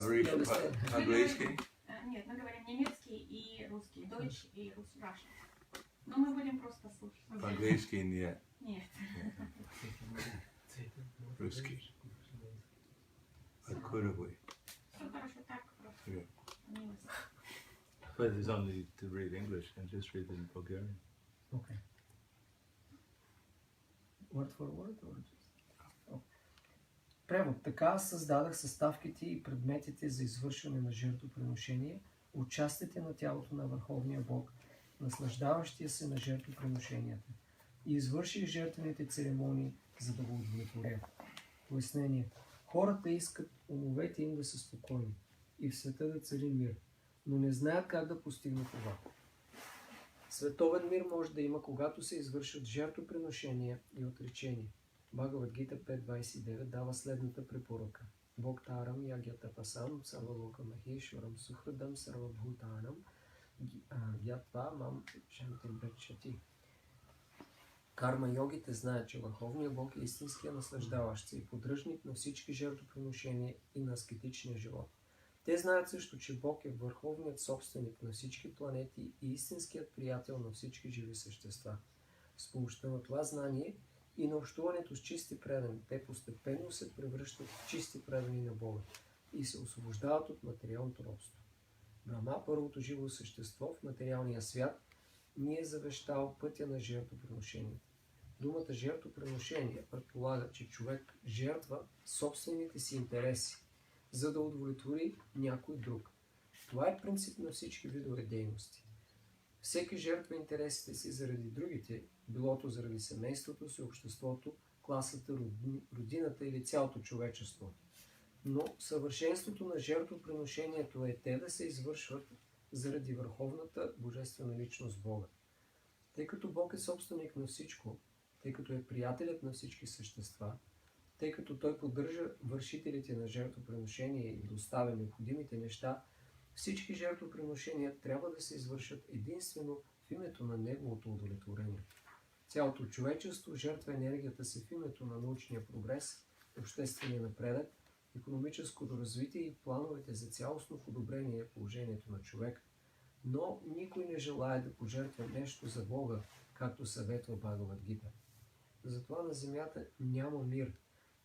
Английский? Нет, мы говорим немецкий и русский, Deutsch и Russian. Но мы будем просто слушать. По-английски нет. Нет. Русский. Откуда вы? Все хорошо, так просто. Yeah. Милость. But there's only to read English and just read it in Bulgarian. Okay. Word for word? Or just... oh. Превод. Така аз създадах съставките и предметите за извършване на жертвоприношение от частите на тялото на Върховния Бог, наслаждаващия се на жертвоприношенията, и извърших жертвените церемонии, за да го удовлетворя. Пояснение. Хората искат умовете им да са спокойни и в света да цари мир, но не знаят как да постигнат това. Световен мир може да има, когато се извършат жертвоприношения и отречения. Бхагавад Гита 5.29 дава следната препоръка. Боктарам ягятапасам сарвалока махешварам сухрадам сарвабхутанам гятва мам шантим бречати. Карма йогите знаят, че Върховният Бог е истинския наслаждаващ се и поддръжник на всички жертвоприношения и на аскетичния живот. Те знаят също, че Бог е върховният собственик на всички планети и истинският приятел на всички живи същества. С помощта на това знание и на общуването с чисти предани, те постепенно се превръщат в чисти предани на Бога и се освобождават от материалното робство. Брахма, първото живо същество в материалния свят, ни е завещал пътя на жертвоприношението. Думата жертвоприношение предполага, че човек жертва собствените си интереси, за да удовлетвори някой друг. Това е принцип на всички видове дейности. Всеки жертва интересите си заради другите, билото заради семейството си, обществото, класата, родината или цялото човечество. Но съвършенството на жертвоприношението е те да се извършват заради върховната божествена личност Бога. Тъй като Бог е собственик на всичко, тъй като е приятелят на всички същества, тъй като Той поддържа вършителите на жертвоприношение и доставя необходимите неща, всички жертвоприношения трябва да се извършат единствено в името на Неговото удовлетворение. Цялото човечество жертва енергията си в името на научния прогрес, обществения напредък, икономическото развитие и плановете за цялостно подобрение положението на човек, но никой не желае да пожертва нещо за Бога, както съветва Бхагавад Гита. Затова на земята няма мир.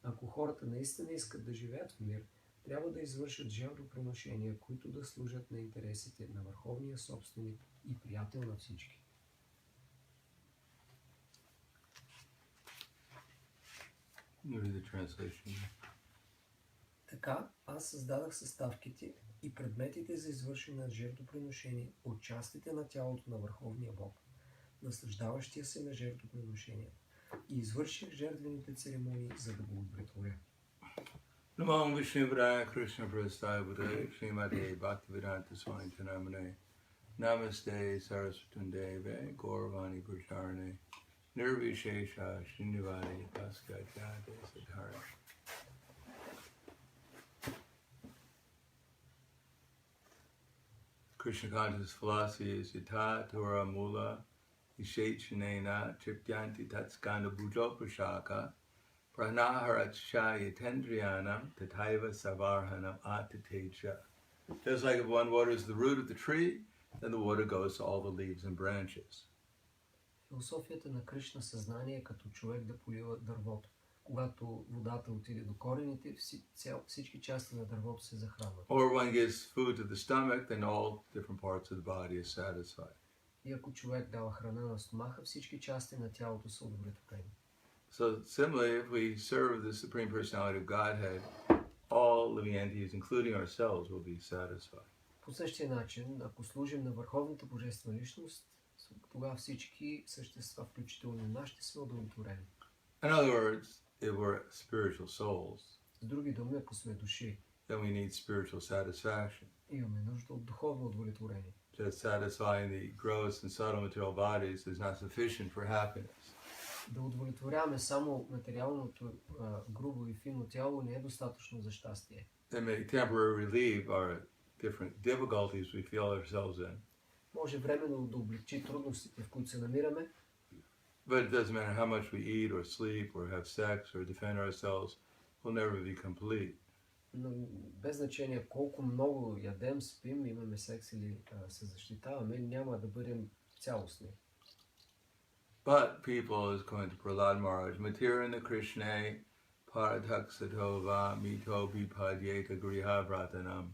Ако хората наистина искат да живеят в мир, трябва да извършат жертвоприношения, които да служат на интересите на върховния собственик и приятел на всички. Така, аз създадах съставките и предметите за извършване на жертвоприношение от частите на тялото на Върховния Бог, наслаждаващия се на жертвоприношенията, и извърших жертвените церемонии, за да го удовлетворя. Namo Vishnu Krishna Prasthaya Buddha Srimate Bhaktivedanta Swami Namane Namaste Sarasvatundeve Gauravani Pracharane Nirvishesha Srinivadi Paskajate Siddhara. Krishna conscious philosophy is Yata Torah Mula Ishechanena Triptyanti Tatskanda Bhujo Prashaka Pranaharatcha Yatendriyanam Tataiva Savarhanam Atateja. Just like if one waters the root of the tree, then the water goes to all the leaves and branches. Философията на Кришна съзнание е като човек да полива дървото. Когато водата отиде до корените, всички части на дървото се захранват. Or one gives food to the stomach, then all different parts of the body is satisfied. И ако човек дава храна на стомаха, всички части на тялото са удовлетворени. So similarly, if we serve the Supreme Personality of Godhead, all living entities, including ourselves, will be satisfied. По същия начин, ако служим на Върховната Божествена личност, тогава всички същества, включително нас, ще сме удовлетворени. In other words, if we're spiritual souls, с други думи, ако сме души, then we need spiritual satisfaction. Имаме нужда от духовно удовлетворение. Just satisfying the gross and subtle material bodies is not sufficient for happiness. Да удовлетворяваме само материалното грубо и финно тяло не е достатъчно за щастие. It may temporarily relieve our different difficulties we feel ourselves in. Може временно да облегчи трудностите, в които се намираме. But it doesn't matter how much we eat or sleep or have sex or defend ourselves, we'll never be complete. Но без значение колко много ядем, спим, имаме секс или се защитаваме, няма да бъдем цялостни. But people, is going to Prahlad Maharaj, Matirana Krishna Parataksadhova Mito Vipadyeta Griha Vratanam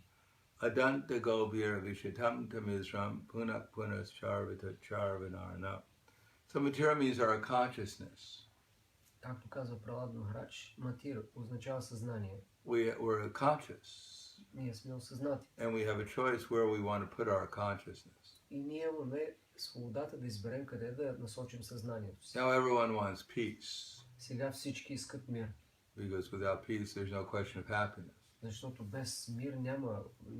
Adanta Gobhira Vishatam Tamizram Punak Punas Charvita Charvanarna. So Matira means our consciousness. Както казва Прахлад Махарадж, матир означава съзнание. We're conscious. Ние сме осъзнати. And we have a choice where we want to put our consciousness. И ние имаме свободата да изберем къде да насочим съзнанието си. Now everyone wants peace. Сега всички искат мир. Because without peace there's no question of happiness. Защото без мир не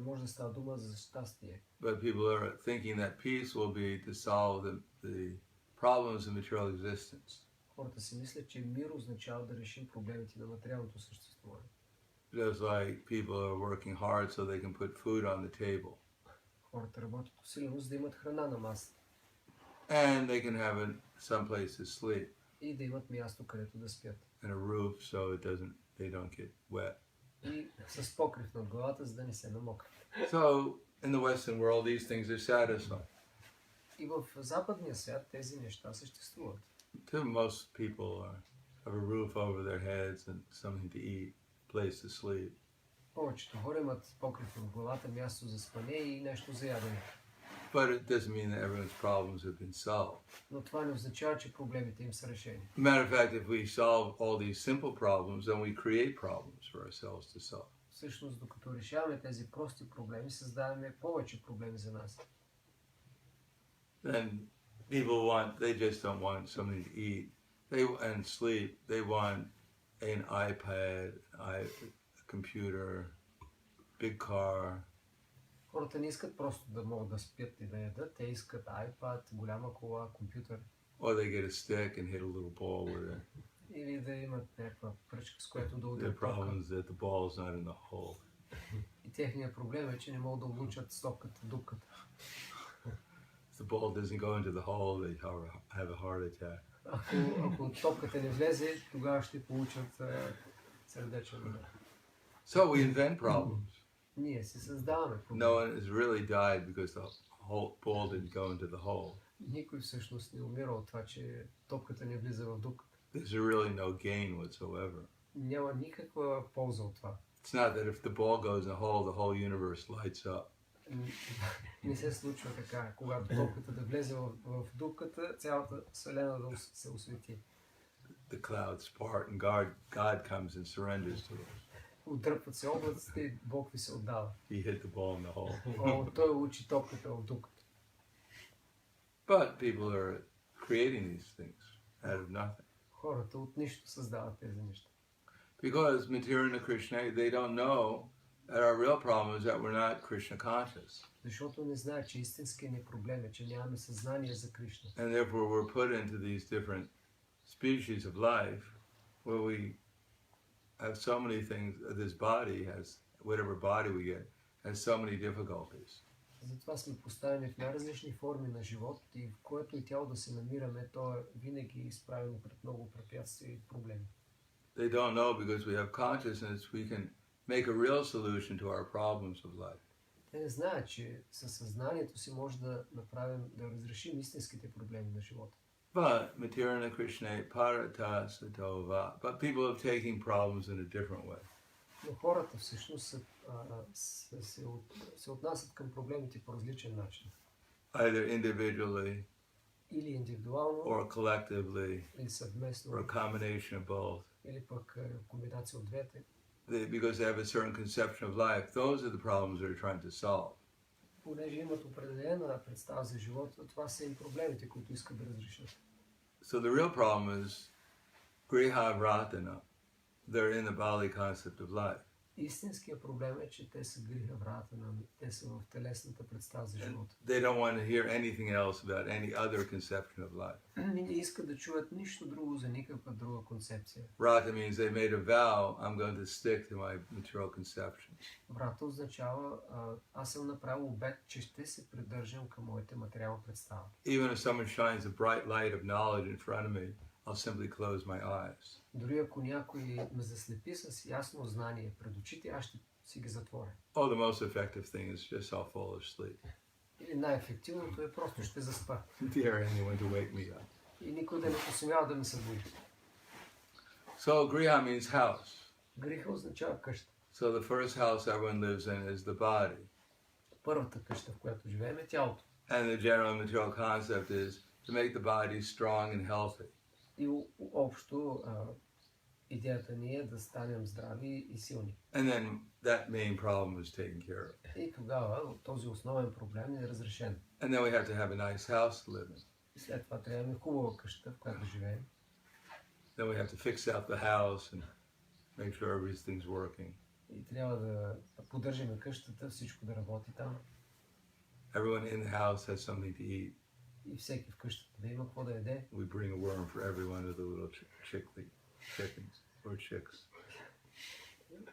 може да става дума за щастие. But people are thinking that peace will be to solve the problems of material existence. Хората си мислят, че мир означава да решим проблемите на материалното съществуване. Just like people are working hard so they can put food on the table. Хората работят усилено, за да имат храна на масата. And they can have some place to sleep. И да имат място, където да спят. And a roof so they don't get wet. И с покрив над главата, за да не се намокрят. So in the Western world these things are satisfied. И в западния свят тези неща съществуват. To most people have a roof over their heads and something to eat, place to sleep. Повечето хора имат покрив над главата, място за спане и нещо за ядене. But it doesn't mean that everyone's problems have been solved. Но това не означава, че проблемите им са решени. Matter of fact, if we solve all these simple problems, then we create problems for ourselves to solve. Всъщност, докато решаваме тези прости проблеми, създаваме повече проблеми за нас. Then they just don't want something to eat and sleep. They want an iPad, a computer, big car. Хората не искат просто да могат да спят и да ядат. Те искат iPad, голяма кола, компютър. Or they get a stick and hit a little ball with it. Или да имат някаква пръчка, с която да The удрят problem is топка. that the ball is not in the hole. И техният проблем е, че не могат да облучат стопката в дупката. If the ball doesn't go into the hole, they have a heart attack. Ако топката не влезе, тогава ще получат сърдечен удар. So we invent problems. Ние си създаваме No проблеми. one has really died because the ball didn't go into the hole. Никой всъщност не умира от това, че топката не влиза в дупката. There's really no gain whatsoever. Няма никаква полза от това. It's not that if the ball goes in the whole universe lights up. Не се случва така. Когато топката да влезе в дупката, цялата вселена да се освети. The clouds part and God comes and surrenders to us. Отдръпват се облаците и Бог ви се отдава. He hit the ball in the hole. Той учи топката в дупката. But people are creating these things out of nothing. Хората от нищо създават тези неща. Because Matirana Krishna, they don't know that our real problem is that we're not Krishna conscious. Защото не знаят, че истинският ни проблем е, че нямаме съзнание за Кришна. And therefore we're put into these different species of life where we have so many things, this body has, whatever body we get, has so many difficulties. Затова сме поставени в най-различни форми на живот и в което и тяло да се намираме, то е винаги изправено пред много препятствия и проблеми. They don't know because we have consciousness, we can make a real solution to our problems of life. Те не знаят, че със съзнанието си може да направим, да разрешим истинските проблеми на живота. But Matirana Krishna Parata Satova. But people have taken problems in a different way. Но хората всъщност се отнасят към проблемите по различен начин. Either individually Или индивидуално, or collectively или съвместно, or a combination of both. или пък комбинация от двете. Because they have a certain conception of life, those are the problems they're trying to solve. Понеже имат определена представа за живота, това са им проблемите, които искат да разрешат. So the real problem is Griha Vratana. They're in the Bali concept of life. Истинският проблем е, че те са гриха врата на те са в телесната представа за живота. They don't want to hear anything else about any other conception of life. Не искат да чуят нищо друго за никаква друга концепция. Vrata means they made a vow, I'm going to stick to my material conceptions. Врата означава, аз съм направил обет, че ще се придържам към моите материална представа. Even if someone shines a bright light of knowledge in front of me, I'll simply close my eyes. Дори ако някой ме заслепи с ясно знание пред очите, аз ще си ги затворя. Oh, the most effective thing is just I'll fall asleep. Или най-ефективното е просто ще заспа. Dare anyone to wake me up. И никой да не посмява да ме събуди. So griha means house. Гриха означава къща. So the first house everyone lives in is the body. Първата къща, в която живеем, е тялото. And the general material concept is to make the body strong and healthy. И общо идеята ни е да станем здрави и силни. And then that main problem is taken care of. И тогава този основен проблем е разрешен. And then we have to have a nice house to live in. И след това трябва да имаме хубава къща, в която живеем. Then we have to fix out the house and make sure everything's working. И трябва да поддържаме къщата, всичко да работи там. Everyone in the house has something to eat. И всеки в къщата да има какво да яде. We bring a worm for every one of the little chickens or chicks.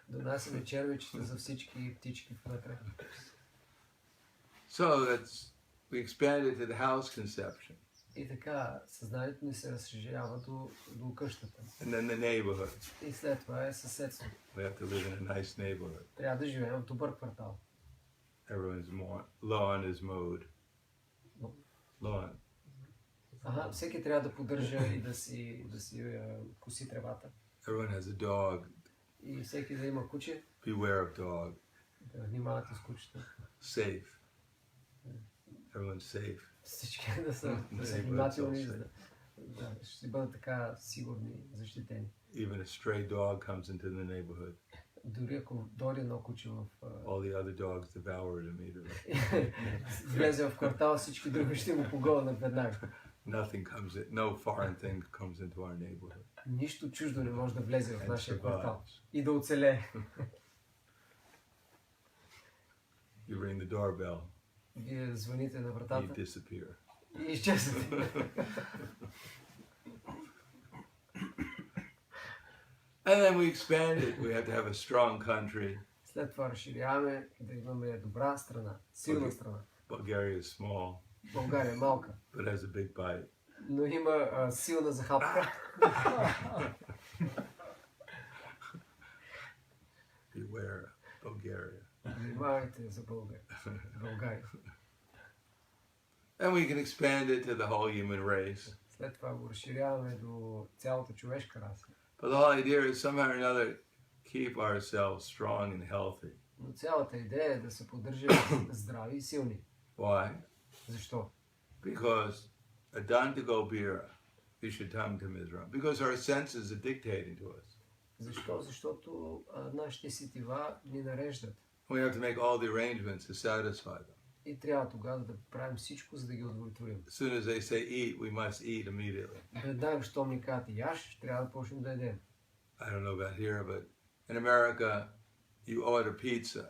Донасяме червечета за всички птички вътре. So we expanded to the house conception. И така съзнанието ни се разширява до къщата. And then the neighborhood. И след това е съседство. We have to live in a nice neighborhood. Трябва да живеем в добър квартал. Everyone's lawn is mowed. Lawn. Ага, всеки трябва да поддържа и да си коси тревата. Everyone has a dog. И всеки да има куче. Beware of dog. Да внимавате с кучета. Safe. Everyone's safe. Всички да са внимателни, да ще бъдат така сигурни, защитени. Even a stray dog comes into the neighborhood. Дори ако дойде едно куче в... All the other dogs devour it immediately. Влезе в квартал, всички други ще му погълнат веднага. Nothing comes in, no foreign thing comes into our neighborhood. Нищо чуждо не може да влезе в нашия survives. квартал и да оцелее. You ring the doorbell, Вие звъните на you вратата disappear. и изчезвате. And then we expanded. We have to have a strong country. След това разширяваме да имаме добра страна, силна страна. Bulgaria is small, България е малка, but has a big bite. но има силна захапка. Beware, Bulgaria. Внимавайте за България. And we can expand it to the whole human race. След това го разширяваме до цялата човешка раса. But the whole idea is somehow or another keep ourselves strong and healthy. Но цялата идея е да се поддържаме здрави и силни. Why? Защо? Because adantago bira, vishatam tamizram. Because our senses are dictating to us. Защо? Защото нашите сетива ни нареждат. We have to make all the arrangements to satisfy them. И трябва тогава да правим всичко, за да ги удовлетворим. As soon as they say eat, we must eat immediately. Веднага, щом ни кажат яш, трябва да почнем да едем. I don't know about here, but in America, you order pizza,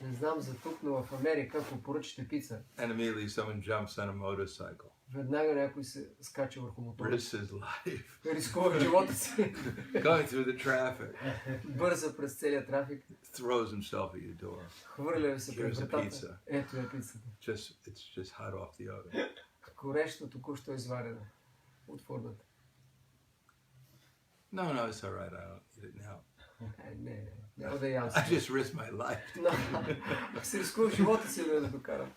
Не знам за тук, но в Америка, ако поръчате пица, and immediately someone jumps on a motorcycle. веднага някой се скача върху мотора. Risks his life. Рискува живота си. Going through the traffic. Бърза през целия трафик. Throws himself at your door. Хвърля се през Here's a вратата. pizza. Ето е пицата. It's just hot off the oven. Гореща, току-що изварена от фурната. No, it's all right. I don't eat it now. Не, няма да ям. I just risked my life. Ако се рискува живота си да докарам.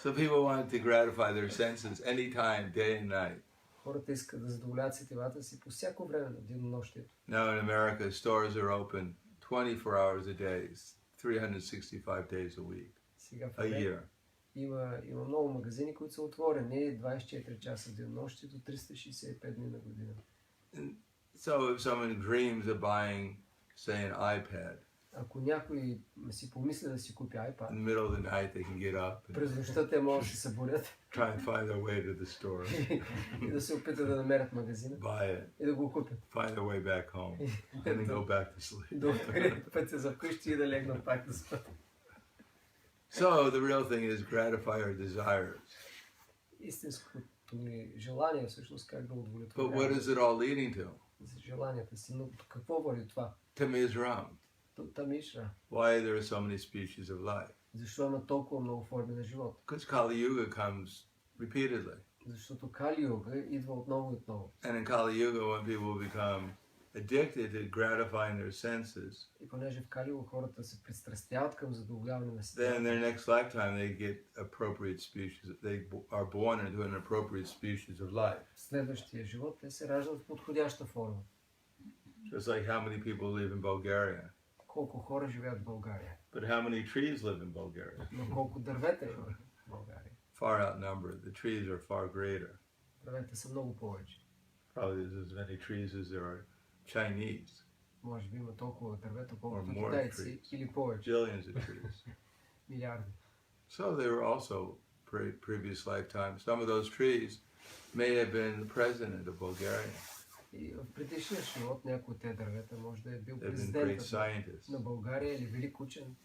So people want to gratify their senses anytime, day and night. Хората искат да задоволят сетивата си по всяко време на денонощието. Now in America, stores are open 24 hours a day, 365 days a week, Сега в a year. има много магазини, които са отворени 24 часа денонощието, 365 дни на година. And so if someone dreams of buying, say, an iPad, Ако някой си помисли да си купи in iPad, the middle of the night they can get up and през нощта те могат да се събудят try and find their way to the store, и да се опитат да намерят магазина buy it, и да го купят. find their way back home, and then go back to sleep. Да открият пътя за вкъщи и да легнат пак да спят. So the real thing is gratify our desires. Истинското ни желание всъщност как да But what удовлетворяваме is it all leading to? за желанията си. Но какво води това? Tamizram. Тамишра. Why there are so many species of life? Защо има толкова много форми на живот? Because Kali Yuga comes repeatedly. Защото Кали Юга идва отново и отново. And in Kali Yuga, when people become addicted to gratifying their senses, И понеже в Кали Юга хората се пристрастяват към задоволяване на then in сетивата, their next lifetime they get appropriate species. They are born into an appropriate species of life. в следващия живот те се раждат в подходяща форма. Just like how many people live in Bulgaria. Колко хора живеят в България, But how many trees live in Bulgaria? но колко дървета има в България. Far outnumbered. The trees are far greater. Дървета са много повече. Probably there's as many trees as there are Chinese. Може би има толкова дървета, колкото Or more китайци trees. или повече. Billions of trees. Милиарди. So they were also previous lifetimes. Some of those trees may have been the president of Bulgaria. И в предишния живот някой от тези дървета може да е бил They've been great президентът scientists, на България или велик учен,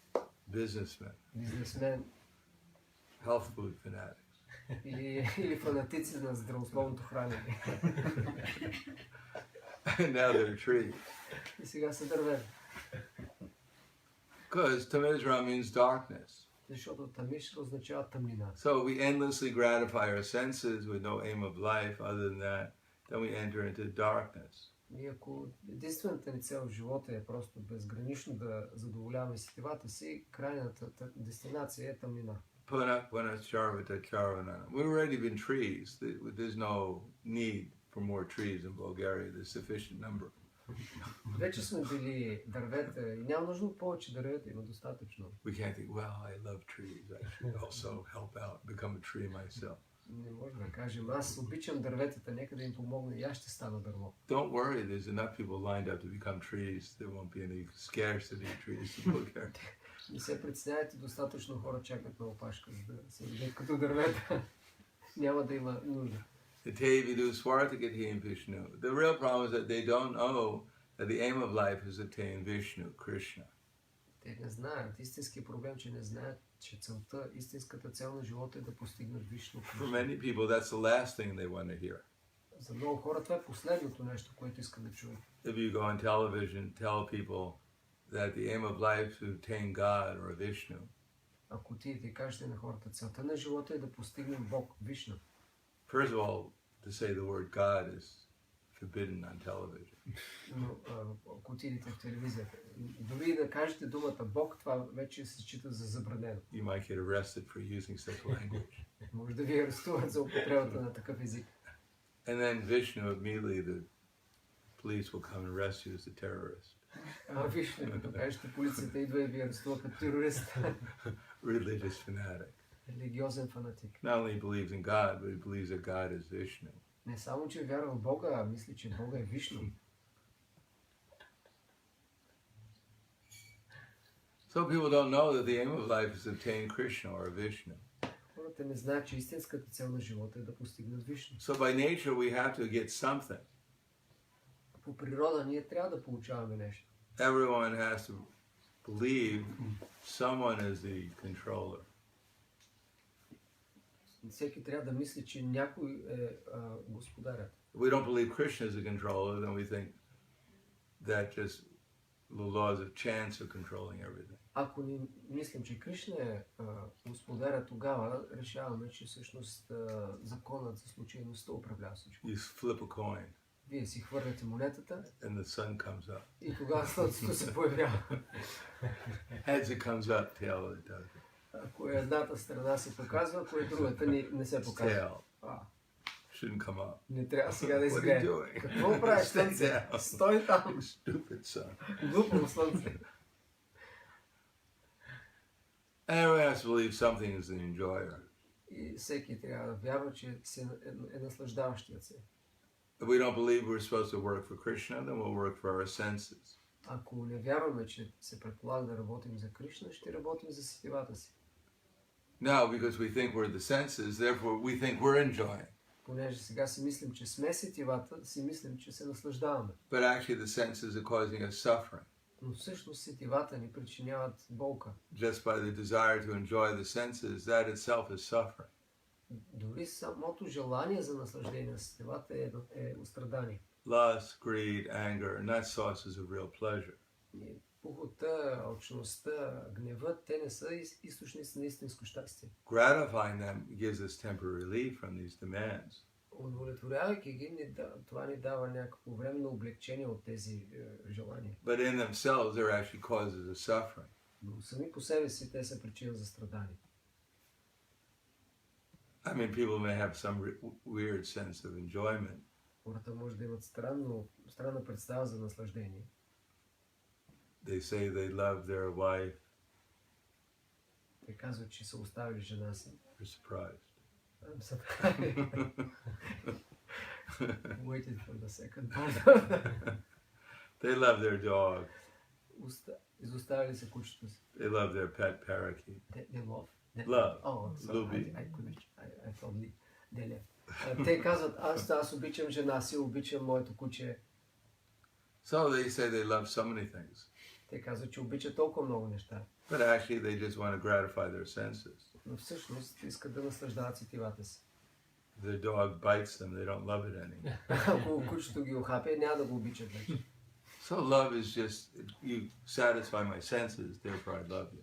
businessmen, бизнесмен health food fanatics. или фанатици на здравословното хранене. And now they're trees. И сега са дървета. Because Tamizra means darkness. Защото тамиш означава тъмнина. So we endlessly gratify our senses with no aim of life other than that. Then we enter into darkness. И ако единствената ни цел в живота е просто безгранично да задоволяваме сетивата си, крайната дестинация е тъмнина. We've already been trees. There's no need for more trees in Bulgaria. There's sufficient number. Вече сме били дървета и няма нужда от повече дървета, има достатъчно. We can't think, well, I love trees. I should also help out, become a tree myself. Не може да кажем, аз обичам дърветата, нека да им помогна и аз ще стана дърво. Don't worry, there's enough people lined up to become trees. There won't be any scarcity of trees in Bulgaria. Не се притеснявайте, достатъчно хора чакат на опашка, за да се видят като дървета. Няма да има нужда. The real problem is that they don't know that the aim of life is to attain Vishnu, Krishna. Те не знаят. Истинският проблем, че не знаят, че целта, истинската цел на живота е да постигнат Вишну. For many people, that's the last thing they want to hear. За много хора това е последното нещо, което искат да чуят. If you go on television, tell people that the aim of life is to attain God or Vishnu. Ако отидете и кажете на хората, целта на живота е да постигнем Бог, Вишну. First of all, to say the word God is forbidden on television. Но ако отидете в телевизията, дори да кажете думата Бог, това вече се счита за забранено. You might get arrested for using such language. Може да ви арестуват за употребата на такъв език. And then Vishnu, immediately the police will come and arrest you as a terrorist. Вишну, като кажете, полицията идва и ви арестува като терорист. Religious fanatic. Религиозен фанатик. Not only believes in God, but he believes that God is Vishnu. Не само, че вярва в Бога, а мисли, че Бога е Вишну. So people don't know that the aim of life is to obtain Krishna or Vishnu. Хората не знаят, че истинската цел на живота е да постигнат Вишну. So by nature we have to get something. По природа ние трябва да получаваме нещо. Everyone has to believe someone is the controller. Всеки трябва да мисли, че някой е господарят. If we don't believe Krishna is the controller, then we think that just the laws of chance are controlling everything. Ако ни мислим, че Кришна е господаря, тогава решаваме, че всъщност законът за случайността управлява всичко. You flip a coin Вие си хвърляте монетата and the sun comes up. и тогава слънцето се появява. As it comes up, tail it does. Ако едната страна се показва, ако е другата не се показва. Tail shouldn't come up. Не трябва сега да What are you изгрее. doing? Какво правиш, Stay слънце? down. Стой там. Stupid sun. Глупо слънце. Everyone has to believe something is the enjoyer. И всеки трябва да вярва, че е наслаждаващият се. If we don't believe we're supposed to work for Krishna, then we'll work for our senses. Ако не вярваме, че се предполага да работим за Кришна, ще работим за сетивата си. Now, because we think we're the senses, therefore we think we're enjoying. Понеже сега си мислим, че сме сетивата, си мислим, че се наслаждаваме. But actually the senses are causing us suffering. Но всъщност сетивата ни причиняват болка. Just by the desire to enjoy the senses, that itself is suffering. Дори самото желание за наслаждение на сетивата е страдание. Lust, greed, anger, and not sources of real pleasure. И похотта, любовта, алчността, гневът, те не са източници на истинско щастие. Gratifying them gives us temporary relief from these demands. Удовлетворявайки ги, това ни дава някакво временно облегчение от тези желания. But in themselves, they're actually causes of suffering. Но сами по себе си те са причина за страдание. I mean, people may have some weird sense of enjoyment. Хората може да имат странна представа за наслаждение. They say they love their wife. Те казват, че са оставили жена си. You're surprised. I'm surprised. Waited for the second part. They love their dog. Изоставили се кучето си. They love their pet parakeet. They love? Love. Oh, sorry. Lubi. I thought they left. Те казват, аз обичам жена си, обичам моето куче. So they say they love so many things. Те казват, че обичат толкова много неща. But actually they just want to gratify their senses. Но всъщност искат да наслаждават сетивата си. The dog bites them, they don't love it anymore. Ако кучето ги охапе, няма да го обичат вече. So love is just, you satisfy my senses, therefore I love you.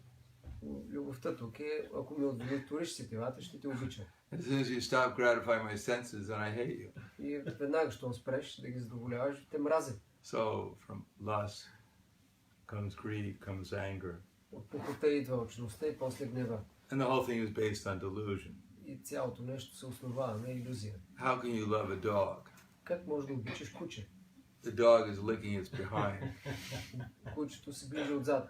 Любовта тук е, ако ми удовлетвориш сетивата, ще те обичам. As soon as you stop gratifying my senses, then I hate you. И веднага, щом спреш да ги задоволяваш, те мразят. So from lust comes greed, comes anger. От похота идва алчността и после гнева. And the whole thing is based on delusion. И цялото нещо се основава на илюзия. How can you love a dog? Как можеш да обичаш куче? The dog is licking its behind. Кучето се ближи отзад.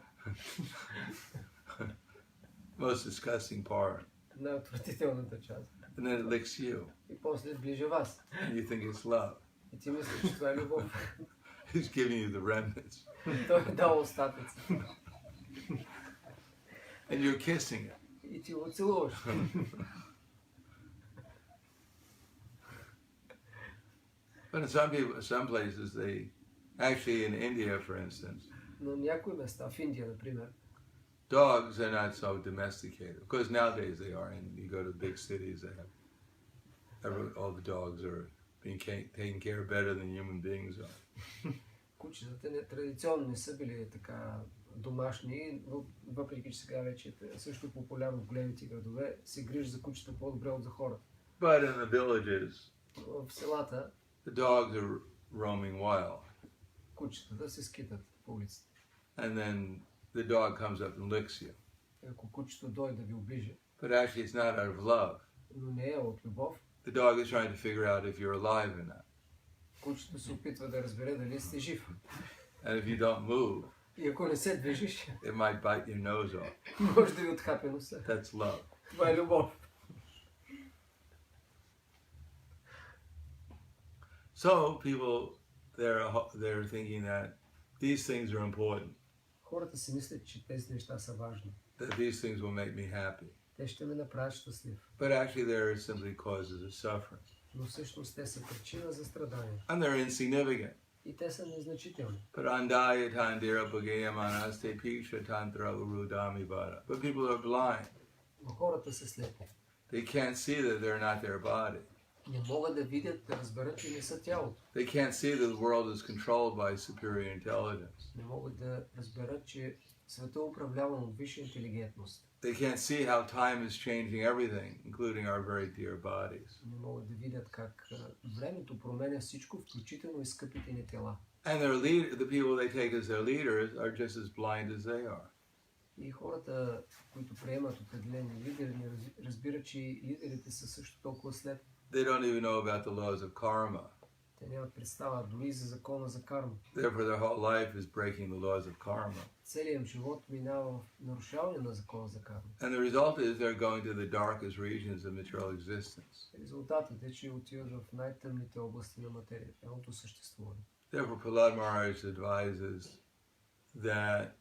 Most disgusting part. Най-отвратителната част. And then it licks you. И после ближи вас. And you think it's love. И ти мислиш, че това е любов. He's giving you the remnants. Той е дал остатъци. And you're kissing it. И ти го целуваш. But in some places, they actually in India, for instance, Но някои места, в Индия, например, dogs are not so domesticated. Of course, nowadays they are. And you go to big cities, they have all the dogs are being taken care of better than human beings are. Кучетата традиционно не са били така домашни, но въпреки че сега вече е също популярно в големите градове, се грижи за кучета по-добре от за хората. But in the villages, В селата the dogs are roaming wild. Кучетата се скитат по улиците. And then the dog comes up and licks you. Ако кучето дойде да ви оближи, But actually it's not out of love. но не е от любов, The dog is trying to figure out if you're alive or not. кучето се опитва да разбере дали сте жив. And if you don't move, И ако не се движиш, it might bite your nose off. може да ви отхапе носа. That's love. Това е любов. So people, they're thinking that these things are important. Хората си мислят, че тези неща са важни. That these things will make me happy. Те ще ме направят щастлив. But actually they're simply causes of suffering. Но всъщност те са причина за страдания. And they're insignificant. И те са незначителни. But andaya tandira bhagaya manaste piksha tantra urudami vada. But people are blind. Но хората са слепи. They can't see that they're not their body. Не могат да видят, да разберат, че не са тялото. They can't see that the world is controlled by superior intelligence. Не могат да разберат, че света е управляван от висша интелигентност. They can't see how time is changing everything, including our very dear bodies. Не могат да видят как времето променя всичко, включително и скъпите ни тела. And the people they take as their leaders are just as blind as they are. И хората, които приемат определени лидери, не разбират, че лидерите са също толкова слепи. They don't even know about the laws of karma. Те нямат представа дори за закона за карма. Therefore, their whole life is breaking the laws of karma. Целият им живот минава в нарушаване на закона за карма. And the result is they're going to the darkest regions of material existence. Резултатът е, че отиват в най-тъмните области на материята, цялото съществуване. Therefore, Prahlad Maharaj advises that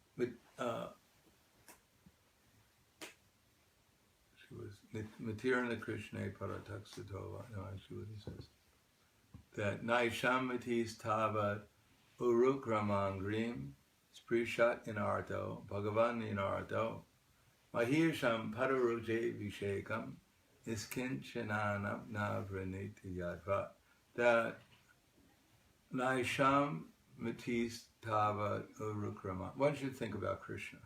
she was Matirana Krishna Parataksatova. No, actually, what he says. That Naishamatis Tavat Urukramangrim Sprishat Inarto Bhagavan Inarto Mahirsham Padaruje Vishekam Iskinchananam Navraniti Yadva. That Naisham Matis Tava Urukrama. One should think about Krishna.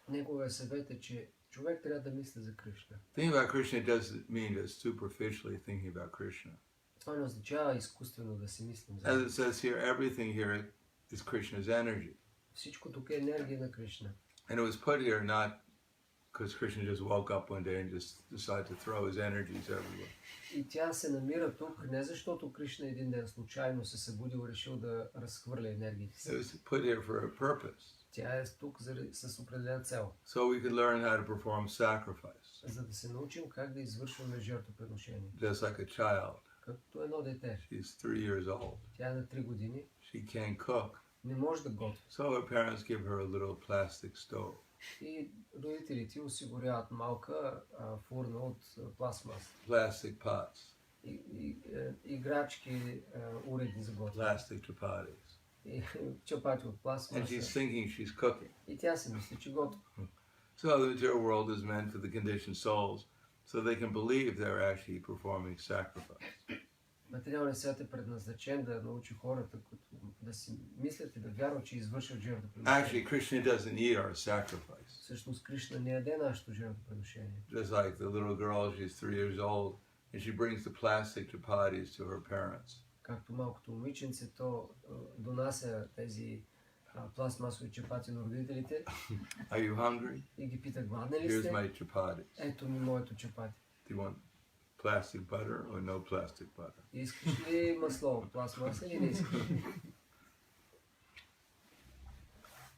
Неговия съвет е, че човек трябва да мисли за Кришна. Thinking about Krishna doesn't mean just superficially thinking about Krishna. Това не означава изкуствено да си мислим за As него. it says here, everything here is Krishna's energy. Всичко тук е енергия на Кришна. And it was put here not because Krishna just woke up one day and just decided to throw his energies everywhere. И тя се намира тук не защото Кришна един ден случайно се събудил и решил да разхвърля енергиите It си. was put here for a purpose. Тя е тук с определена цел. So we could learn how to perform sacrifice, За да се научим как да извършваме жертвоприношение. just like a child. Като едно дете. She's 3 years old. Тя е на 3 години. She can't cook. Не може да готви. So her parents give her a little plastic stove. И родителите осигуряват малка фурна от пластмас. Plastic pots, И играчки, уреди за готвене. plastic chapatis. И чапати от And she's пластмаса. thinking she's cooking. И тя си мисли, че готви. So the material world is meant for the conditioned souls so they can believe they're actually performing sacrifice. Материалният свят е предназначен да научи хората, които да си мислят и да вярват, че извършват жертвоприношение. Actually, Krishna doesn't eat our sacrifice. Всъщност Кришна не яде нашето жертвоприношение. Just like the little girl, she's 3 years old, and she brings the plastic chapatis to her parents. Както малкото момиченце, то донася тези пластмасови чапати на родителите Are you hungry? и ги пита, гладни ли Here's сте? my chapatis. Ето ми моето чапати. Do you want plastic butter or no plastic butter? Искаш ли масло от пластмаса или не искаш?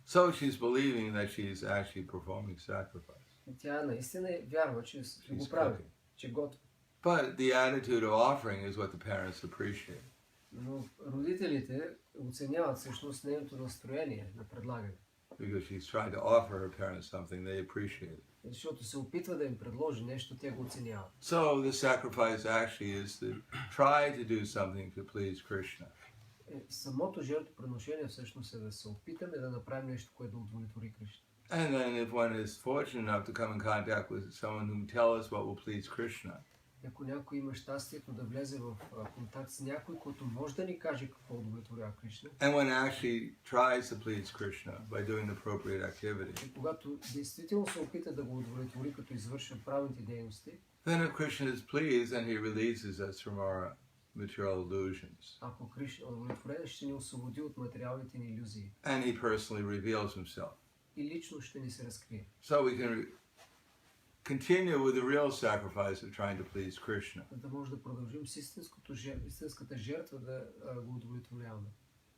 So she's believing that she's actually performing sacrifice. И тя наистина вярва, че го She's прави, cooking. че готви. But the attitude of offering is what the parents appreciate. Но родителите оценяват всъщност нейното настроение на предлагане. Because she's trying to offer her parents something, they appreciate it. Защото се опитва да им предложи нещо, те го оценяват. So the sacrifice actually is to try to do something to please Krishna. Самото жертвоприношение всъщност е да се опитаме да направим нещо, което да удовлетвори Кришна. And then if one is fortunate enough to come in contact with someone who can tell us what will please Krishna, Ако някой има щастието да влезе в контакт с някой, който може да ни каже какво удовлетворява Кришна, and one actually tries to please Krishna by doing the appropriate activity, и когато действително се опита да го удовлетвори, като извършва правилните дейности, then if Krishna is pleased, then he releases us from our material illusions. ако Кришна е удовлетворен, ще ни освободи от материалните ни илюзии And he personally reveals himself. и лично ще ни се разкрие. So we can continue with the real sacrifice of trying to please Krishna. За да може да продължим с истинската жертва да го удовлетворяваме.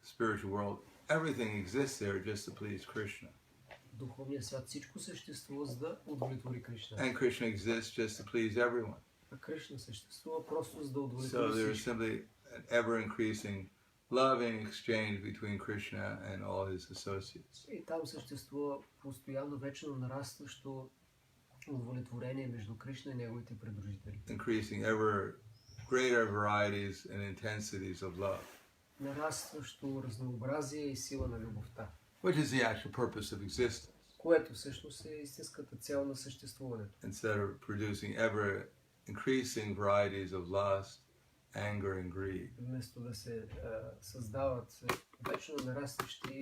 Spiritual world, everything exists there just to please Krishna. В духовния свят всичко съществува, за да удовлетвори Кришна. And Krishna exists just to please everyone. А Кришна съществува просто за да So удовлетвори there's всички. simply an ever-increasing loving exchange between Krishna and all his associates. И там съществува постоянно вечно нарастващо удовлетворение между Кришна и неговите придружители. Increasing ever greater varieties and intensities of love, Нарастващо разнообразие и сила на любовта, which is the actual purpose of existence, което всъщност е истинската цел на съществуването. instead of producing ever increasing varieties of lust, anger, and greed. Вместо да се създават вечно нарастващи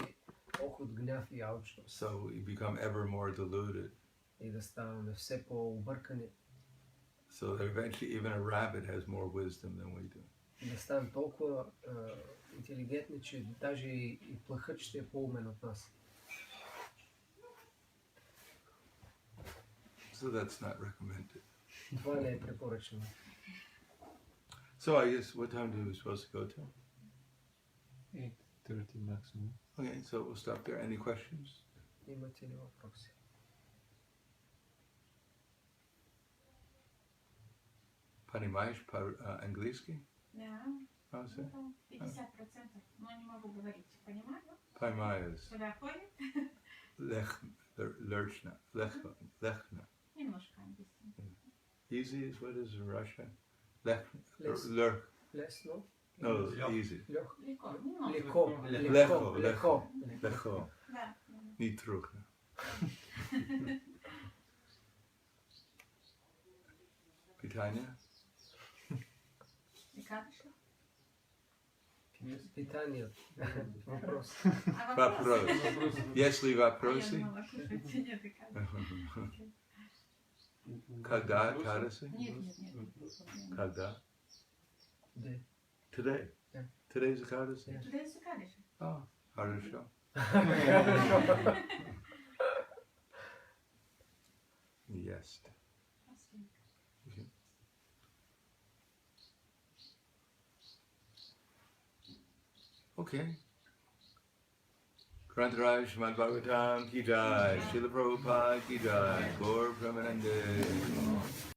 поход, гняв и алчност So we become ever more deluded, и да ставаме все по-объркани, so that eventually even a rabbit has more wisdom than we do. и да станем толкова интелигентни, че даже и плахът ще е по-умен от нас. So that's not recommended. Това не е препоръчено. So I guess what time do we supposed to go to? 8:30 maximum. Okay, so we'll stop there. Any questions? Имате ли въпроси? Понимаешь по-английски? Да, How to say? 50%, но не могу говорить. Понимаю? Понимаешь. Сюда ходит? Lechna. Немножко объясню. Easy is what is in Russia? Lechna. Less. Лесно? No, Лёг. easy. Легко, немного. Леко. Lecho. Да. Не трудно. Питание? И как еще? Питание. Въпрос. Вопрос. Есть ли Я вопросы? думала, слушайте, нет, и как. Когда Кадаси? Нет. Когда? Да. Today. Yeah. Today's Kadashi? Yeah. Туда и сукалишь. Oh, хорошо. Yes. Okay. Grantaraj Srimad Bhagavatam ki jai, Srila Prabhupada ki jai, Gaur Premanande.